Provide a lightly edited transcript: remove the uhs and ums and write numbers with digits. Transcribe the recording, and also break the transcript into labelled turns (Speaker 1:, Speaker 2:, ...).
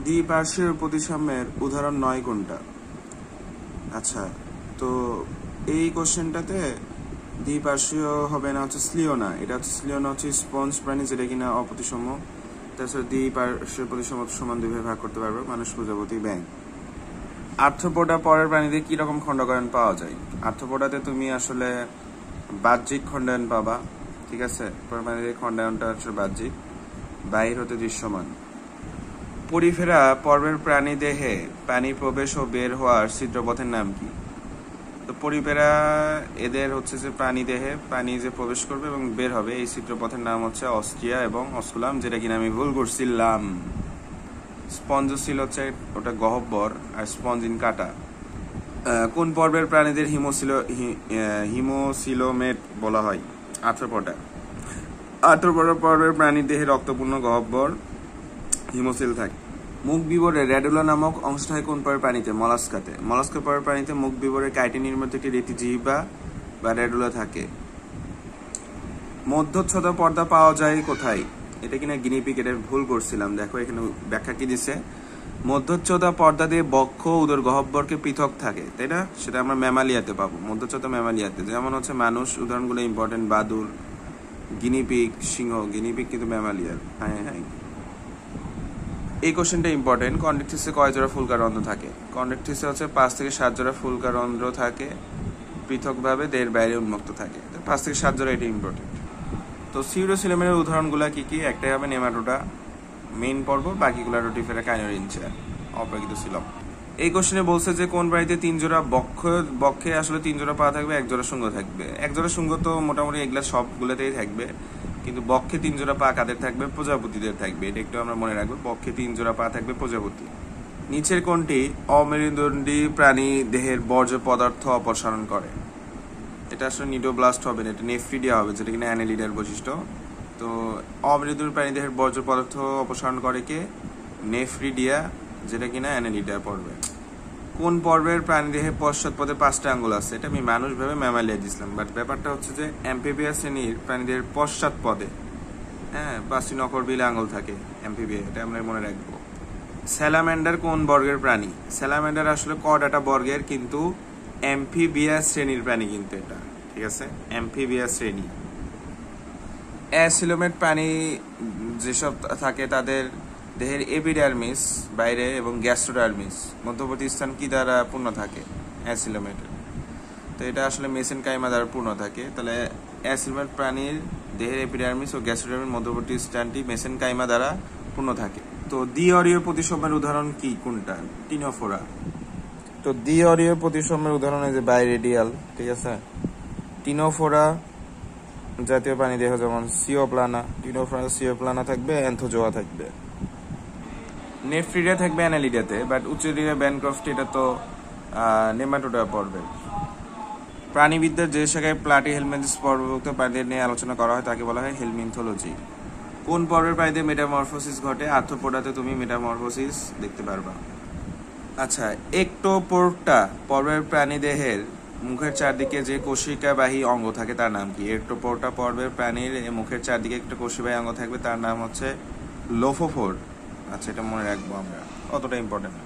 Speaker 1: দ্বিপার্শ্বীয় প্রতিসাম্যের উদাহরণ 9 কোনটা? আচ্ছা, তো এই কোশ্চেনটাতে দ্বিপার্শ্বীয় হবে না হচ্ছে স্লিওনা। এটা হচ্ছে স্লিওনা হচ্ছে স্পঞ্জ প্রাণী, যেটা কিনা অপ্রতিসম। তাছাড়া দ্বিপার্শ্বীয় প্রতিসম সমান দুইভাবে ভাগ করতে পারবে, মানুষ, প্রজাপতি, ব্যাঙ। আর্থ্রোপোডা পরের প্রাণীদের কি রকম খণ্ডায়ন পাওয়া যায়? আর্থ্রোপোডাতে তুমি আসলে বাহ্যিক খণ্ডায়ন পাবা, ঠিক আছে। পরের প্রাণীদের খণ্ডায়নটা হচ্ছে বাহ্যিক, বাহির হতে দৃশ্যমান। পরিফেরা পর্বের প্রাণী দেহে পানি প্রবেশ ও বের হওয়ার ছিদ্রপথের নাম কি? তো পরিফেরা এদের হচ্ছে যে প্রাণী দেহে পানি যে প্রবেশ করবে এবং বের হবে, এই ছিদ্রপথের নাম হচ্ছে অস্ট্রিয়া এবং অস্কুলাম, যেটা কিনা আমি ভুল করছিলাম। স্পঞ্জোসিল হচ্ছে ওটা গহ্বর, আর স্পঞ্জিন কাটা। কোন পর্বের প্রাণীদের হিমোসিলোমেট বলা হয়? আর্থ্রোপোডা। আর্থ্রোপোডা পর্বের প্রাণী দেহে রক্তপূর্ণ গহ্বর, হিমোসিল থাকে। মুখ বিবরের রেডুলা নামক অংশ থাকে কোন পর্বের প্রাণীতে? মলাস্কাতে। মলাস্কা পর্বের প্রাণীতে মুখ বিবরের কাইটিন নির্মিত একটি রেটিজিহ্বা বা রেডুলা থাকে। মধ্যচ্ছদা পর্দা পাওয়া যায় কোথায়? এটা কিনা গিনিপিগ, এটা ভুল করছিলাম। দেখো এখানে ব্যাখ্যা কি দিছে, মধ্যচ্ছদা পর্দা দিয়ে বক্ষ উদর গহ্বরকে পৃথক থাকে, তাই না? সেটা আমরা ম্যামালিয়াতে পাবো, মধ্যচ্ছদা ম্যামালিয়াতে। যেমন হচ্ছে মানুষ, উদাহরণগুলো ইম্পর্টেন্ট, বাদুর, গিনিপিগ, সিংহ। গিনিপিগ কিন্তু ম্যামালিয়ার। হ্যাঁ, এই কোশ্চেনটা ইম্পর্টেন্ট। কন্ডাক্টিসে কয় জোড়া ফুলকারন্ধ্র থাকে? কন্ডাক্টিসে হচ্ছে 5 থেকে 7 জোড়া ফুলকারন্ধ্র থাকে, পৃথকভাবে দেহের বাইরে উন্মুক্ত থাকে। 5 থেকে 7 জোড়া, এটা ইম্পর্টেন্ট। তো সিউডোসিলোমের উদাহরণগুলা কি কি? একটাই হবে নেমাটোডা, মেইন পর্ব, বাকিগুলা রোটিফেরা, কাইনোরিনচিয়া, অপ্রাকৃত সিলম। এই কোশ্চেনে বলছে যে কোন প্রাণীতে 3 জোড়া বক্ষে আসলে 3 জোড়া পা থাকবে, 1 জোড়া শুঙ্গ থাকবে। 1 জোড়া শুঙ্গ তো মোটামুটি এগুলা সবগুলোতেই থাকবে, কিন্তু বক্ষে 3 জোড়া পা কাদের থাকবে? প্রজাপতিদের থাকবে। এটা একটু আমরা মনে রাখবো, বক্ষে 3 জোড়া পা থাকবে প্রজাপতি। নিচের কোনটি অমেরুদণ্ডী প্রাণী দেহের বর্জ্য পদার্থ অপসারণ করে? এটা আসলে নিডোব্লাস্ট হবে না, এটা নেফ্রিডিয়া হবে, যেটা কিনা অ্যানেলিডার বৈশিষ্ট্য। তো অমেরুদণ্ডী প্রাণী দেহের বর্জ্য পদার্থ অপসারণ করে কে? নেফ্রিডিয়া, যেটা কিনা অ্যানেলিডার পর্বে। কোন পর্বের প্রাণী দেহে পশ্চাৎপদে 5টা আঙ্গুল আছে? এটা আমি মানুষ ভেবে ম্যামালিয়া দিছিলাম, বাট ব্যাপারটা হচ্ছে যে অ্যাম্ফিবিয়া শ্রেণীর প্রাণীদের পশ্চাৎপদে 5টি নখরবিল আঙ্গুল থাকে অ্যাম্ফিবিয়া, এটা আমরা মনে রাখবো। স্যালামেন্ডার কোন বর্গের প্রাণী? স্যালামেন্ডার আসলে কর্ডাটা বর্গের, কিন্তু অ্যাম্ফিবিয়া শ্রেণীর প্রাণী কিন্তু এটা, ঠিক আছে, অ্যাম্ফিবিয়া শ্রেণী। অ্যাসিলোমেট প্রাণী যেসব থাকে তাদের দেহের এপিডার্মিস বাইরে এবং গ্যাস্ট্রোডার্মিস মধ্যবর্তী স্থান কি দ্বারা পূর্ণ থাকে? অ্যাসিলোমেটের। তো এটা আসলে মেসেনকাইমা দ্বারা পূর্ণ থাকে। তাহলে অ্যাসিলোমেট প্রাণীর দেহের এপিডার্মিস ও গ্যাস্ট্রোডার্মিস মধ্যবর্তী স্থানটি মেসেনকাইমা দ্বারা পূর্ণ থাকে। তো দ্বিঅরীয় প্রতিসমের উদাহরণ কি কোনটা? টিনোফোরা। তো দ্বিঅরীয় প্রতিসমের উদাহরণ এই যে বাইরেডিয়াল, ঠিক আছে। টিনোফোরা জাতীয় প্রাণী দেহ যেমন সিওপ্লানা, টিনোফোরা সিওপ্লানা থাকবে, অ্যান্থোজোয়া থাকবে। নেফ্রিডিয়া থাকবে অ্যানালিডিয়াতে, বাট উচ্চরিয়া ব্যানক্রফট এটা তো নেমাটোডা পর্বের। প্রাণীবিদ্যার যে শাখায় প্লাটি হেলমিনথেস পর্বভুক্ত প্রাণীদের নিয়ে আলোচনা করা হয় তাকে বলা হয় হেলমিনথোলজি। কোন পর্বের প্রাণীদের মেটামরফোসিস ঘটে? আর্থ্রোপোডাতে তুমি মেটামরফোসিস দেখতে পারবা। আচ্ছা, একটোপোর্টা পর্বের প্রাণী দেহের মুখের চারদিকে যে কোষিকাবাহী অঙ্গ থাকে তার নাম কি? একটোপোর্টা পর্বের প্রাণীর মুখের চারদিকে একটা কোষিকাবাহী অঙ্গ থাকবে, তার নাম হচ্ছে লোফোফোর। আচ্ছা, এটা মনে রাখবো আমরা, অতটা ইম্পর্টেন্ট।